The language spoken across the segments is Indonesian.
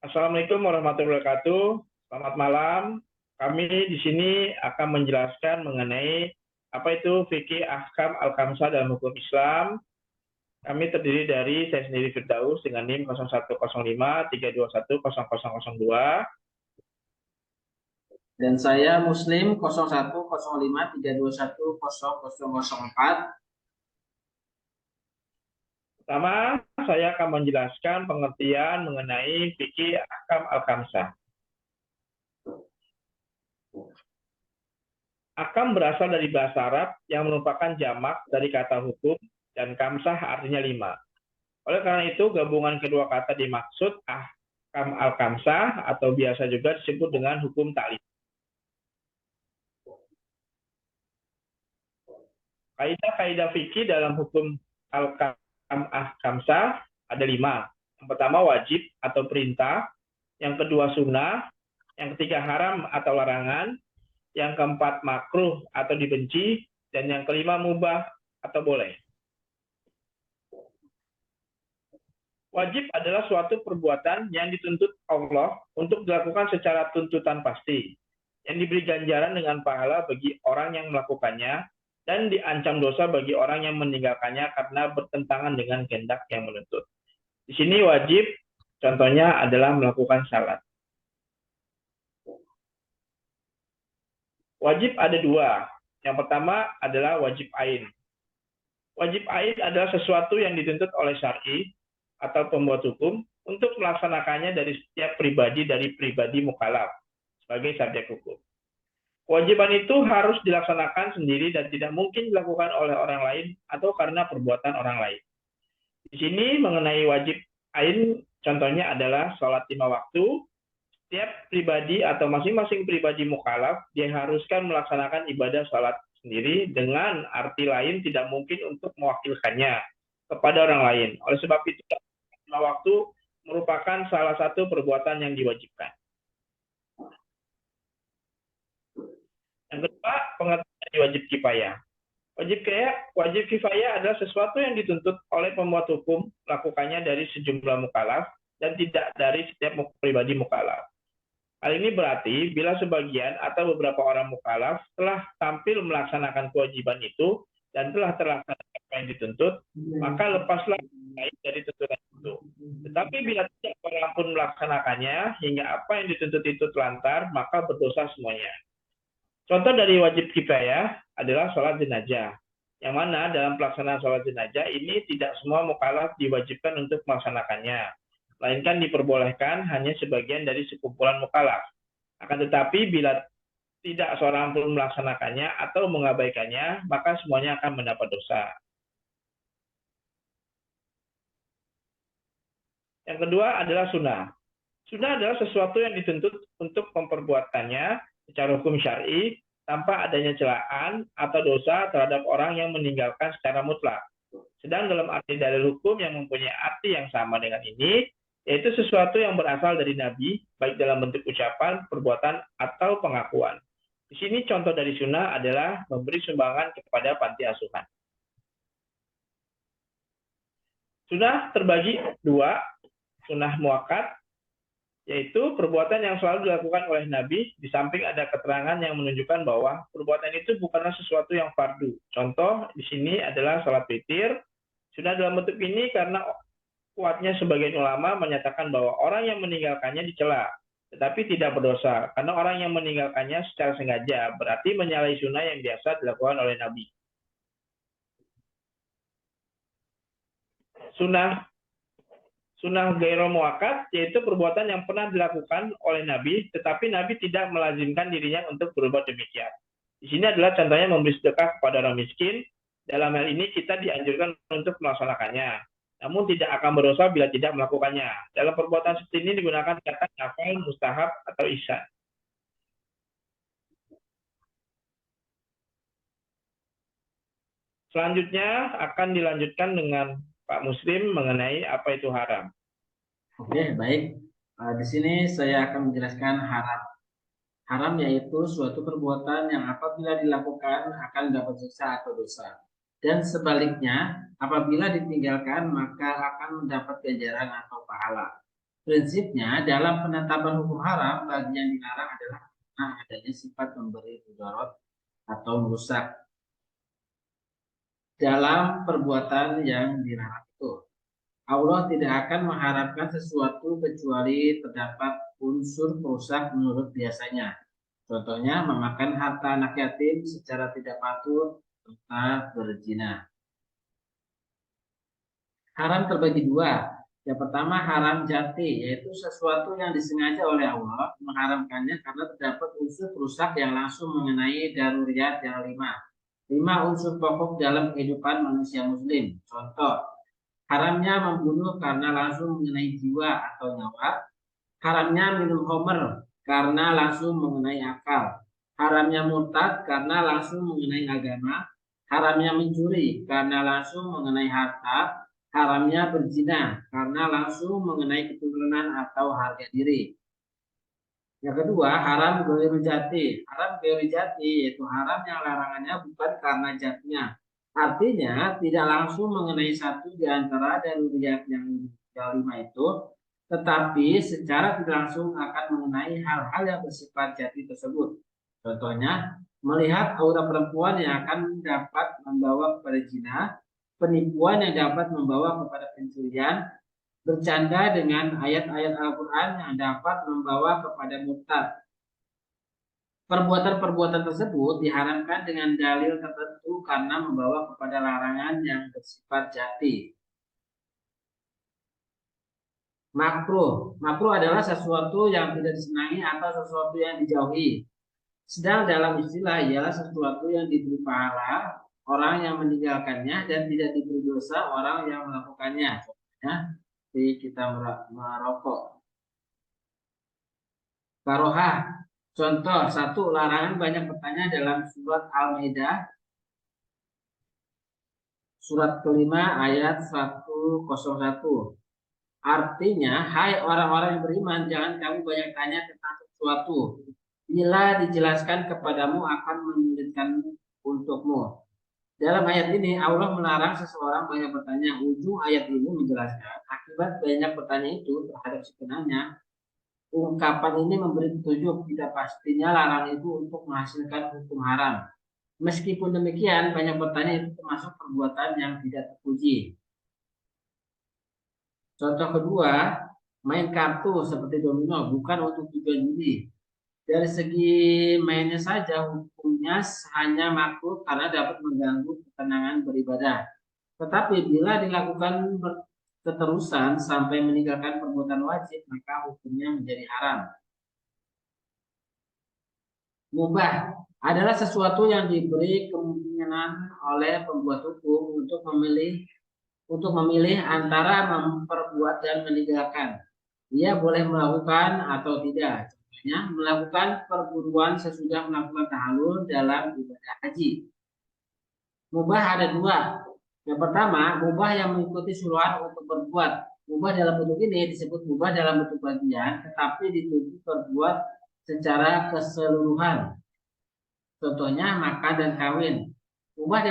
Assalamualaikum warahmatullahi wabarakatuh. Selamat malam. Kami di sini akan menjelaskan mengenai apa itu fikih ahkam al-khamsah dalam hukum Islam. Kami terdiri dari saya sendiri Firdaus dengan NIM 010532100002. Dan saya Muslim 010532100004. Pertama, saya akan menjelaskan pengertian mengenai fikih ahkam al-khamsah. Akam berasal dari bahasa Arab yang merupakan jamak dari kata hukum dan kamsah artinya 5. Oleh karena itu, gabungan kedua kata dimaksud ahkam al-kamsah atau biasa juga disebut dengan hukum ta'lim. Kaidah-kaidah fikih dalam hukum al-kam ahkamsah ada 5. Yang pertama wajib atau perintah, yang kedua sunnah, yang ketiga haram atau larangan, yang keempat makruh atau dibenci, dan yang kelima mubah atau boleh. Wajib adalah suatu perbuatan yang dituntut Allah untuk dilakukan secara tuntutan pasti, yang diberi ganjaran dengan pahala bagi orang yang melakukannya, dan diancam dosa bagi orang yang meninggalkannya karena bertentangan dengan kehendak yang menuntut. Di sini wajib, contohnya adalah melakukan salat. Wajib ada 2. Yang pertama adalah wajib ain. Wajib ain adalah sesuatu yang dituntut oleh syar'i atau pembuat hukum untuk melaksanakannya dari setiap pribadi mukallaf sebagai subjek hukum. Kewajiban itu harus dilaksanakan sendiri dan tidak mungkin dilakukan oleh orang lain atau karena perbuatan orang lain. Di sini mengenai wajib ain, contohnya adalah sholat 5 waktu. Setiap pribadi atau masing-masing pribadi mukallaf diharuskan melaksanakan ibadah sholat sendiri dengan arti lain tidak mungkin untuk mewakilkannya kepada orang lain. Oleh sebab itu, 5 waktu merupakan salah satu perbuatan yang diwajibkan. Yang kedua, pengertian wajib kifayah. Wajib kifayah adalah sesuatu yang dituntut oleh pembuat hukum melakukannya dari sejumlah mukallaf dan tidak dari setiap pribadi mukallaf. Hal ini berarti bila sebagian atau beberapa orang mukallaf telah tampil melaksanakan kewajiban itu dan telah terlaksana apa yang dituntut, maka lepaslah dari tuntutan itu. Tetapi bila tidak orang pun melaksanakannya hingga apa yang dituntut itu telantar, maka berdosa semuanya. Contoh dari wajib kifayah adalah sholat jenazah, yang mana dalam pelaksanaan sholat jenazah ini tidak semua mukallaf diwajibkan untuk melaksanakannya, melainkan diperbolehkan hanya sebagian dari sekumpulan mukallaf. Akan tetapi bila tidak seorang pun melaksanakannya atau mengabaikannya, maka semuanya akan mendapat dosa. Yang kedua adalah sunnah. Sunnah adalah sesuatu yang dituntut untuk memperbuatannya secara hukum syar'i tanpa adanya celaan atau dosa terhadap orang yang meninggalkan secara mutlak. Sedang dalam arti dalil hukum yang mempunyai arti yang sama dengan ini, yaitu sesuatu yang berasal dari Nabi, baik dalam bentuk ucapan, perbuatan, atau pengakuan. Di sini contoh dari sunnah adalah memberi sumbangan kepada panti asuhan. Sunnah terbagi 2, sunnah muakkad, yaitu perbuatan yang selalu dilakukan oleh Nabi, di samping ada keterangan yang menunjukkan bahwa perbuatan itu bukanlah sesuatu yang fardu. Contoh di sini adalah sholat witir. Sunnah dalam bentuk ini karena kuatnya sebagian ulama menyatakan bahwa orang yang meninggalkannya dicela, tetapi tidak berdosa, karena orang yang meninggalkannya secara sengaja, berarti menyalahi sunnah yang biasa dilakukan oleh Nabi. Sunnah ghairu muakkad, yaitu perbuatan yang pernah dilakukan oleh Nabi, tetapi Nabi tidak melazimkan dirinya untuk berbuat demikian. Di sini adalah contohnya memberi sedekah kepada orang miskin. Dalam hal ini kita dianjurkan untuk melaksanakannya, namun tidak akan berdosa bila tidak melakukannya. Dalam perbuatan seperti ini digunakan kata nafil, mustahab, atau ihsan. Selanjutnya akan dilanjutkan dengan Pak Muslim mengenai apa itu haram. Oke, baik. Di sini saya akan menjelaskan haram. Haram yaitu suatu perbuatan yang apabila dilakukan akan dapat siksa atau dosa. Dan sebaliknya, apabila ditinggalkan maka akan mendapat ganjaran atau pahala. Prinsipnya dalam penetapan hukum haram bagi yang dilarang adalah karena adanya sifat memberi mudarat atau merusak dalam perbuatan yang dilarang itu. Allah tidak akan mengharapkan sesuatu kecuali terdapat unsur perusak menurut biasanya. Contohnya memakan harta anak yatim secara tidak patut serta berzina. Haram terbagi dua. Yang pertama haram jati, yaitu sesuatu yang disengaja oleh Allah mengharamkannya karena terdapat unsur perusak yang langsung mengenai daruriyat yang lima unsur pokok dalam kehidupan manusia muslim. Contoh, haramnya membunuh karena langsung mengenai jiwa atau nyawa. Haramnya minum khamr karena langsung mengenai akal. Haramnya murtad karena langsung mengenai agama. Haramnya mencuri karena langsung mengenai harta. Haramnya berzina karena langsung mengenai keturunan atau harga diri. Yang kedua, haram ghairu jati. Haram ghairu jati yaitu haram yang larangannya bukan karena jatnya. Artinya tidak langsung mengenai satu di antara daruriyat yang kelima itu, tetapi secara tidak langsung akan mengenai hal-hal yang bersifat jati tersebut. Contohnya, melihat aurat perempuan yang akan dapat membawa kepada zina, penipuan yang dapat membawa kepada pencurian, bercanda dengan ayat-ayat Al-Quran yang dapat membawa kepada murtad. Perbuatan-perbuatan tersebut diharamkan dengan dalil tertentu karena membawa kepada larangan yang bersifat jati. Makruh. Makruh adalah sesuatu yang tidak disenangi atau sesuatu yang dijauhi. Sedang dalam istilah ialah sesuatu yang diberi pahala orang yang meninggalkannya dan tidak diberi dosa orang yang melakukannya. Contohnya, kita merokok. Karohah. Contoh, satu, larangan banyak bertanya dalam surat Al-Maidah, surat kelima ayat 101. Artinya, hai orang-orang yang beriman, jangan kamu banyak tanya tentang sesuatu. Bila dijelaskan kepadamu akan menyulitkan untukmu. Dalam ayat ini, Allah melarang seseorang banyak bertanya. Ujung ayat ini menjelaskan, akibat banyak bertanya itu terhadap sebenarnya, ungkapan ini memberi petunjuk tidak pastinya larangan itu untuk menghasilkan hukum haram. Meskipun demikian, banyak bertanya itu termasuk perbuatan yang tidak terpuji. Contoh kedua, main kartu seperti domino bukan untuk tujuan judi. Dari segi mainnya saja, hukumnya hanya makruh karena dapat mengganggu ketenangan beribadah. Tetapi bila dilakukan keterusan sampai meninggalkan perbuatan wajib, maka hukumnya menjadi haram. Mubah adalah sesuatu yang diberi kemungkinan oleh pembuat hukum untuk memilih antara memperbuat dan meninggalkan. Ia boleh melakukan atau tidak. Contohnya, melakukan perburuan sesudah melakukan tahallul dalam ibadah haji. Mubah ada dua. Yang pertama, mubah yang mengikuti suruhan untuk berbuat. Mubah dalam bentuk ini disebut mubah dalam bentuk bagian, tetapi dituntut berbuat secara keseluruhan. Contohnya makan dan kawin. Mubah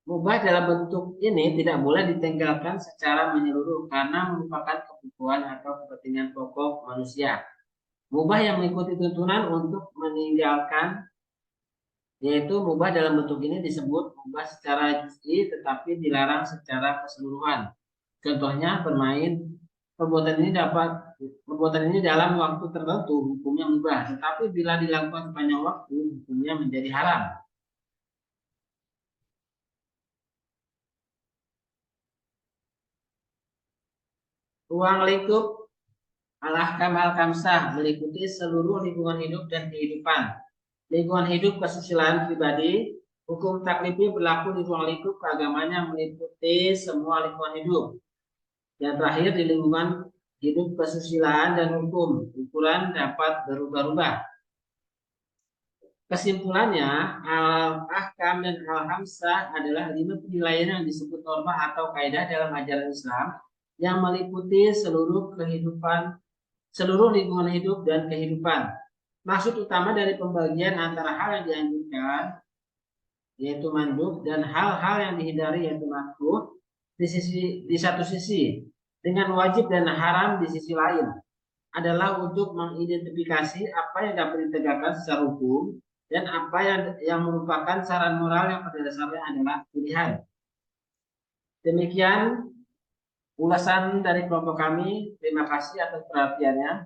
mubah dalam bentuk ini tidak boleh ditinggalkan secara menyeluruh karena merupakan kebutuhan atau kepentingan pokok manusia. Mubah yang mengikuti tuntunan untuk meninggalkan, yaitu mubah dalam bentuk ini disebut mubah secara juz'i tetapi dilarang secara keseluruhan. Contohnya bermain. Perbuatan ini dalam waktu tertentu hukumnya mubah, tetapi bila dilakukan sepanjang waktu hukumnya menjadi haram. Ruang lingkup al-ahkam al-khamsah meliputi seluruh lingkungan hidup dan kehidupan. Lingkungan hidup kesusilaan pribadi, hukum taklifi berlaku di ruang lingkup keagamaan meliputi semua lingkungan hidup. Yang terakhir di lingkungan hidup kesusilaan dan hukum, ukuran dapat berubah-ubah. Kesimpulannya, al-ahkam dan al-khamsah adalah 5 penilaian yang disebut norma atau kaidah dalam ajaran Islam yang meliputi seluruh lingkungan hidup dan kehidupan. maksud utama dari pembagian antara hal yang dianjurkan yaitu mandub dan hal-hal yang dihindari yaitu makruh di satu sisi dengan wajib dan haram di sisi lain adalah untuk mengidentifikasi apa yang dapat ditegakkan secara hukum dan apa yang merupakan saran moral yang pada dasarnya adalah pilihan. Demikian ulasan dari kelompok kami. Terima kasih atas perhatiannya.